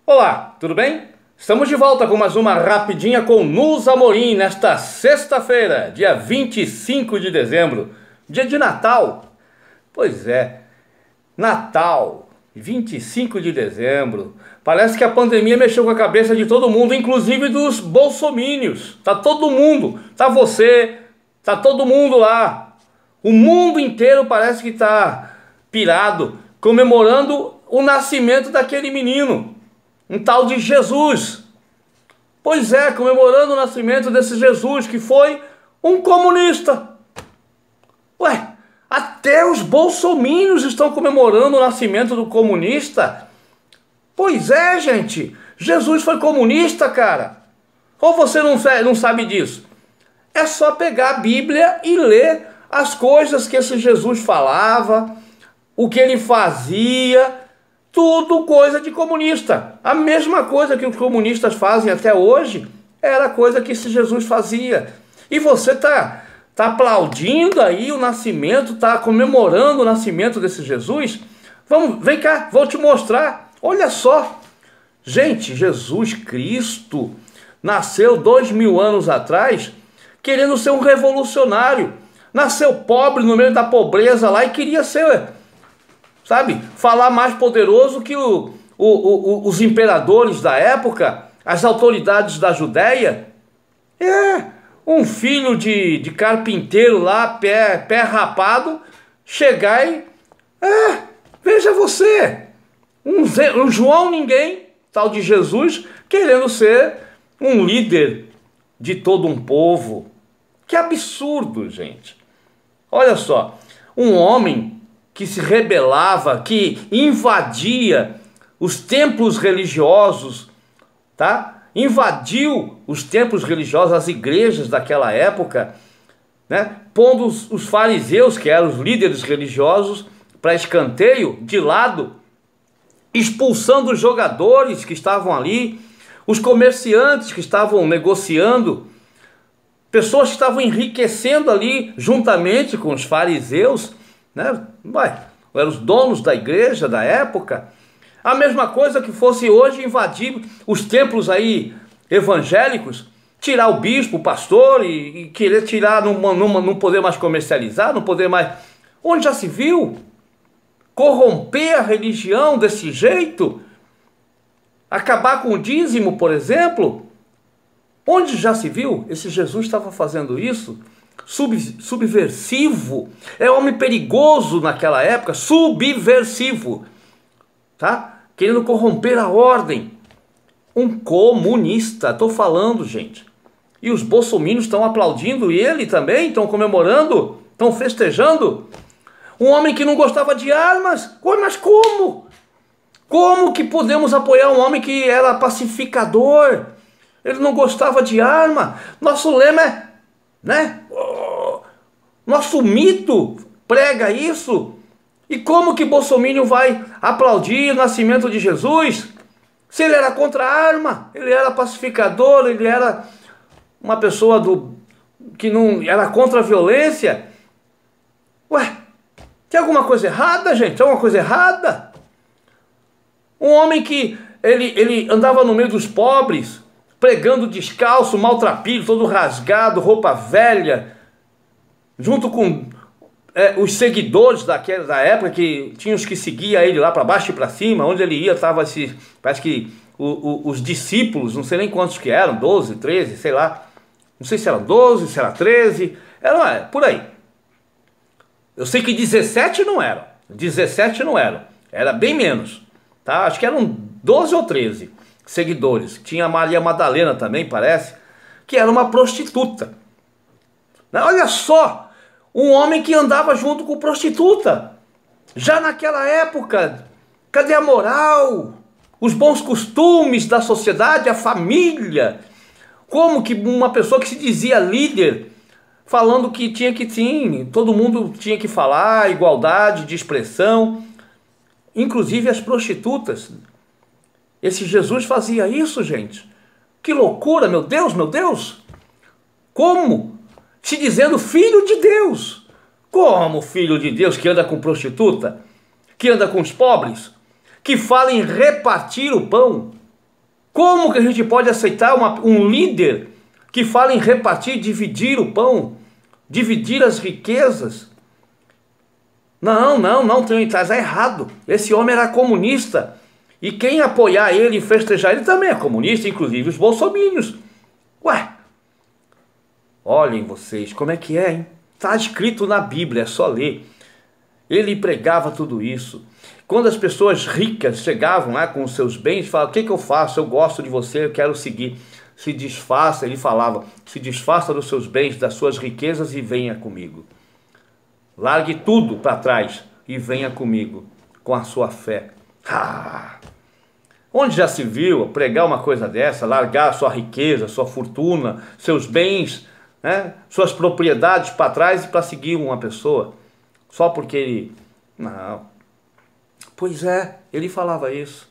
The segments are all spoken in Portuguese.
Olá, tudo bem? Estamos de volta com mais uma rapidinha com Nus Amorim nesta sexta-feira, dia 25 de dezembro, dia de Natal. Pois é, Natal, 25 de dezembro. Parece que a pandemia mexeu com a cabeça de todo mundo, inclusive dos bolsomínios. Tá todo mundo, tá você, tá todo mundo lá. O mundo inteiro parece que tá pirado, comemorando o nascimento daquele menino. Um tal de Jesus. Pois é, comemorando o nascimento desse Jesus que foi um comunista. Ué, até os bolsomínios estão comemorando o nascimento do comunista. Pois é, gente, Jesus foi comunista, cara. Ou você não sabe disso? É só pegar a Bíblia e ler as coisas que esse Jesus falava, o que ele fazia. Tudo coisa de comunista. A mesma coisa que os comunistas fazem até hoje era a coisa que esse Jesus fazia. E você tá aplaudindo aí o nascimento, tá comemorando o nascimento desse Jesus? Vem cá, vou te mostrar. Olha só. Gente, Jesus Cristo nasceu 2000 anos atrás querendo ser um revolucionário. Nasceu pobre no meio da pobreza lá e queria ser... sabe, falar mais poderoso que os imperadores da época, as autoridades da Judéia. Um filho de carpinteiro lá, pé rapado, chegar e... veja você, um João ninguém, tal de Jesus, querendo ser um líder de todo um povo. Que absurdo, gente. Olha só, um homem que se rebelava, que invadia os templos religiosos, tá? Invadiu os templos religiosos, as igrejas daquela época, né? Pondo os fariseus, que eram os líderes religiosos, para escanteio, de lado, expulsando os jogadores que estavam ali, os comerciantes que estavam negociando, pessoas que estavam enriquecendo ali juntamente com os fariseus, né? Eram os donos da igreja da época. A mesma coisa que fosse hoje invadir os templos aí evangélicos, tirar o bispo, o pastor e querer tirar, não poder mais comercializar, não poder mais... Onde já se viu? Corromper a religião desse jeito? Acabar com o dízimo, por exemplo? Onde já se viu? Esse Jesus estava fazendo isso? Subversivo, é homem perigoso naquela época, subversivo, tá? Querendo corromper a ordem, um comunista, estou falando, gente. E os bolsominions estão aplaudindo ele também, estão comemorando, estão festejando. Um homem que não gostava de armas, mas como? Como que podemos apoiar um homem que era pacificador? Ele não gostava de arma. Nosso lema é, né? Nosso mito prega isso. E como que Bolsonaro vai aplaudir o nascimento de Jesus? Se ele era contra a arma, ele era pacificador, ele era uma pessoa que não era contra a violência. Ué, tem alguma coisa errada, gente? Tem alguma coisa errada? Um homem que ele andava no meio dos pobres, pregando descalço, maltrapilho, todo rasgado, roupa velha, junto com os seguidores da época, que tinham os que seguiam ele lá para baixo e para cima, onde ele ia, estava parece que os discípulos, não sei nem quantos que eram, 12, 13, sei lá, não sei se eram 12, se era 13, era por aí. Eu sei que 17 não eram, 17 não eram, era bem menos, tá? Acho que eram 12 ou 13 seguidores. Tinha a Maria Madalena também, parece, que era uma prostituta. Olha só, um homem que andava junto com prostituta. Já naquela época, cadê a moral? Os bons costumes da sociedade, a família? Como que uma pessoa que se dizia líder, falando que todo mundo tinha que falar, igualdade de expressão, inclusive as prostitutas. Esse Jesus fazia isso, gente. Que loucura, meu Deus, meu Deus. Como? Se dizendo filho de Deus. Como filho de Deus que anda com prostituta? Que anda com os pobres? Que fala em repartir o pão? Como que a gente pode aceitar um líder que fala em repartir, dividir o pão, dividir as riquezas? Não, está errado. Esse homem era comunista. E quem apoiar ele e festejar ele também é comunista, inclusive os bolsominions. Ué, olhem vocês, como é que é, hein? Está escrito na Bíblia, é só ler. Ele pregava tudo isso. Quando as pessoas ricas chegavam lá com os seus bens, falavam: o que eu faço? Eu gosto de você, eu quero seguir. Se desfaça, ele falava, se desfaça dos seus bens, das suas riquezas e venha comigo. Largue tudo para trás e venha comigo com a sua fé. Onde já se viu pregar uma coisa dessa, largar sua riqueza, sua fortuna, seus bens, né, suas propriedades para trás e para seguir uma pessoa? Só porque ele... Não. Pois é, ele falava isso.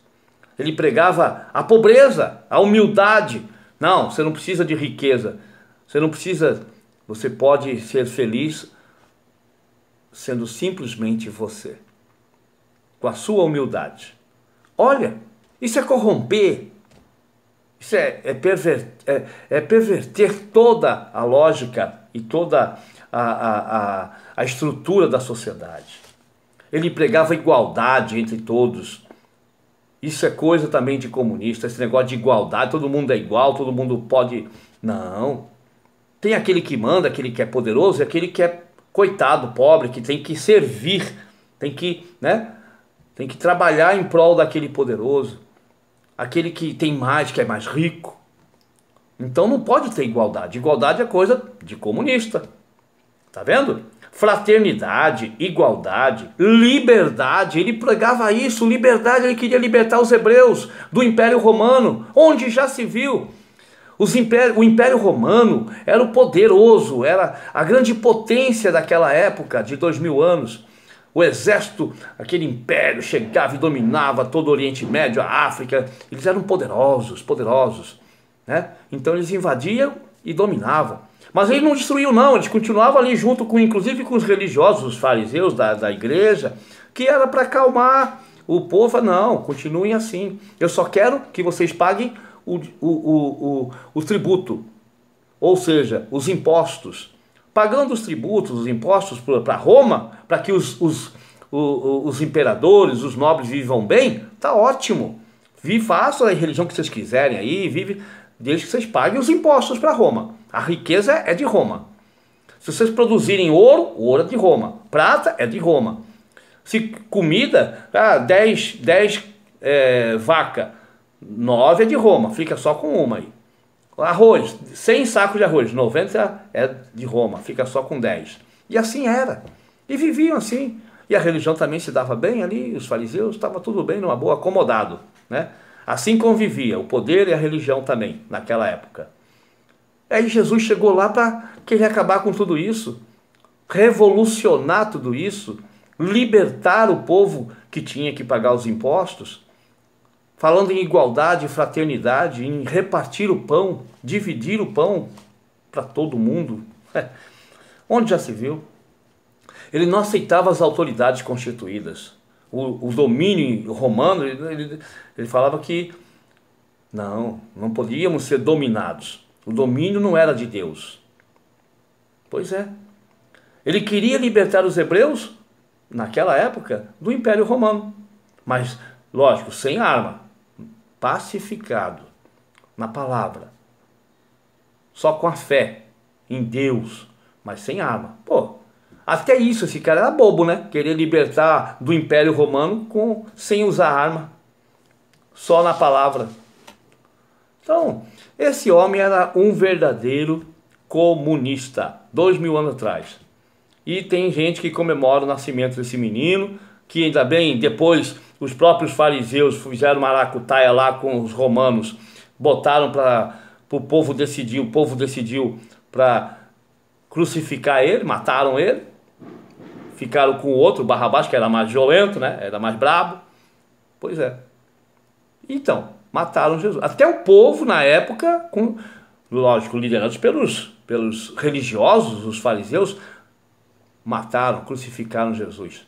Ele pregava a pobreza, a humildade. Não, você não precisa de riqueza. Você não precisa... Você pode ser feliz sendo simplesmente você, com a sua humildade. Olha, isso é corromper, isso é perverter toda a lógica e toda a estrutura da sociedade. Ele pregava igualdade entre todos. Isso é coisa também de comunista, esse negócio de igualdade, todo mundo é igual, todo mundo pode... Não. Tem aquele que manda, aquele que é poderoso e aquele que é coitado, pobre, que tem que servir, tem que trabalhar em prol daquele poderoso, aquele que tem mais, que é mais rico. Então não pode ter igualdade. Igualdade é coisa de comunista. Tá vendo? Fraternidade, igualdade, liberdade. Ele pregava isso, liberdade. Ele queria libertar os hebreus do Império Romano, onde já se viu. O Império Romano era o poderoso, era a grande potência daquela época, de 2000 anos. O exército, aquele império, chegava e dominava todo o Oriente Médio, a África. Eles eram poderosos, né? Então eles invadiam e dominavam. Mas ele não destruiu não, eles continuavam ali junto com, inclusive com os religiosos, os fariseus da igreja, que era para acalmar o povo. Não, continuem assim. Eu só quero que vocês paguem o tributo, ou seja, os impostos. Pagando os tributos, os impostos para Roma, para que os imperadores, os nobres vivam bem, tá ótimo. Façam a religião que vocês quiserem aí, desde que vocês paguem os impostos para Roma. A riqueza é de Roma. Se vocês produzirem ouro, ouro é de Roma. Prata é de Roma. Se comida, 10 vaca, 9 é de Roma, fica só com uma aí. Arroz, 100 sacos de arroz, 90 é de Roma, fica só com 10. E assim era. E viviam assim. E a religião também se dava bem ali, os fariseus, estava tudo bem, numa boa, acomodado, né? Assim convivia o poder e a religião também, naquela época. Aí Jesus chegou lá para querer acabar com tudo isso, revolucionar tudo isso, libertar o povo que tinha que pagar os impostos, falando em igualdade, fraternidade, em repartir o pão, dividir o pão para todo mundo. Onde já se viu? Ele não aceitava as autoridades constituídas. O domínio romano, ele falava que não podíamos ser dominados. O domínio não era de Deus. Pois é. Ele queria libertar os hebreus, naquela época, do Império Romano. Mas, lógico, sem arma. Pacificado na palavra, só com a fé em Deus, mas sem arma. Pô, até isso, esse cara era bobo, né? Querer libertar do Império Romano sem usar arma, só na palavra. Então, esse homem era um verdadeiro comunista, 2000 anos atrás. E tem gente que comemora o nascimento desse menino, que ainda bem, depois os próprios fariseus fizeram maracutaia lá com os romanos, botaram para o povo decidir, o povo decidiu para crucificar ele, mataram ele, ficaram com o outro, Barrabás, que era mais violento, né? Era mais brabo. Pois é. Então, mataram Jesus. Até o povo, na época, lógico, liderados pelos religiosos, os fariseus, mataram, crucificaram Jesus.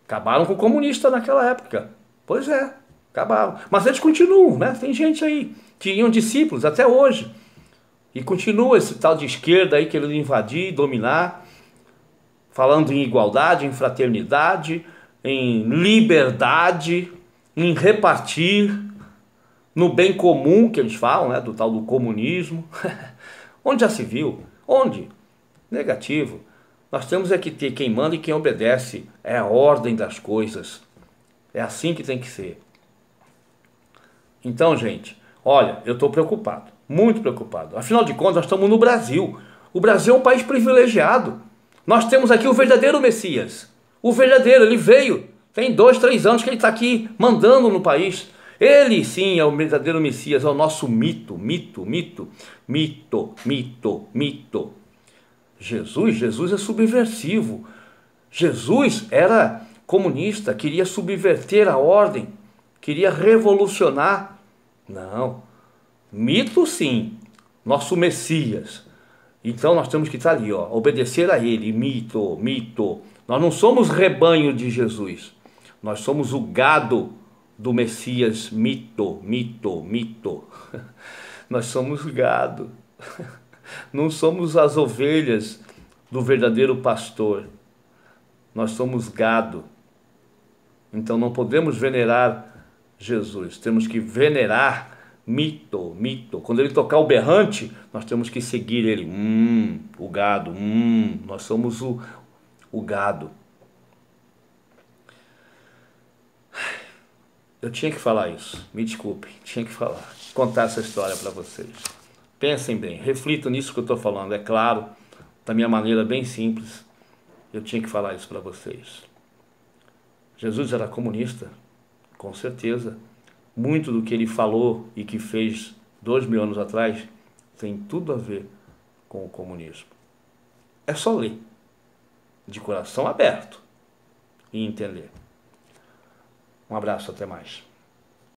Acabaram com o comunista naquela época. Pois é. Acabaram. Mas eles continuam, né? Tem gente aí que iam discípulos até hoje. E continua esse tal de esquerda aí querendo invadir, dominar, falando em igualdade, em fraternidade, em liberdade, em repartir, no bem comum que eles falam, né? Do tal do comunismo. Onde já se viu? Onde? Negativo. Nós temos é que ter quem manda e quem obedece. É a ordem das coisas. É assim que tem que ser. Então, gente, olha, eu estou preocupado, muito preocupado. Afinal de contas, nós estamos no Brasil. O Brasil é um país privilegiado. Nós temos aqui o verdadeiro Messias. O verdadeiro, ele veio. Tem 2, 3 anos que ele está aqui mandando no país. Ele sim é o verdadeiro Messias, é o nosso mito, mito, mito, mito, mito, mito. Jesus é subversivo. Jesus era comunista, queria subverter a ordem, queria revolucionar. Não, mito sim, nosso Messias. Então nós temos que estar ali, ó, obedecer a ele, mito, mito. Nós não somos rebanho de Jesus, nós somos o gado do Messias, mito, mito, mito. Nós somos gado, não somos as ovelhas do verdadeiro pastor, nós somos gado. Então não podemos venerar Jesus, temos que venerar mito, mito. Quando ele tocar o berrante, nós temos que seguir ele. O gado, nós somos o gado. Eu tinha que falar isso, me desculpem, tinha que falar, contar essa história para vocês. Pensem bem, reflitam nisso que eu estou falando, é claro, da minha maneira bem simples, eu tinha que falar isso para vocês. Jesus era comunista, com certeza. Muito do que ele falou e que fez 2000 anos atrás tem tudo a ver com o comunismo. É só ler, de coração aberto, e entender. Um abraço, até mais.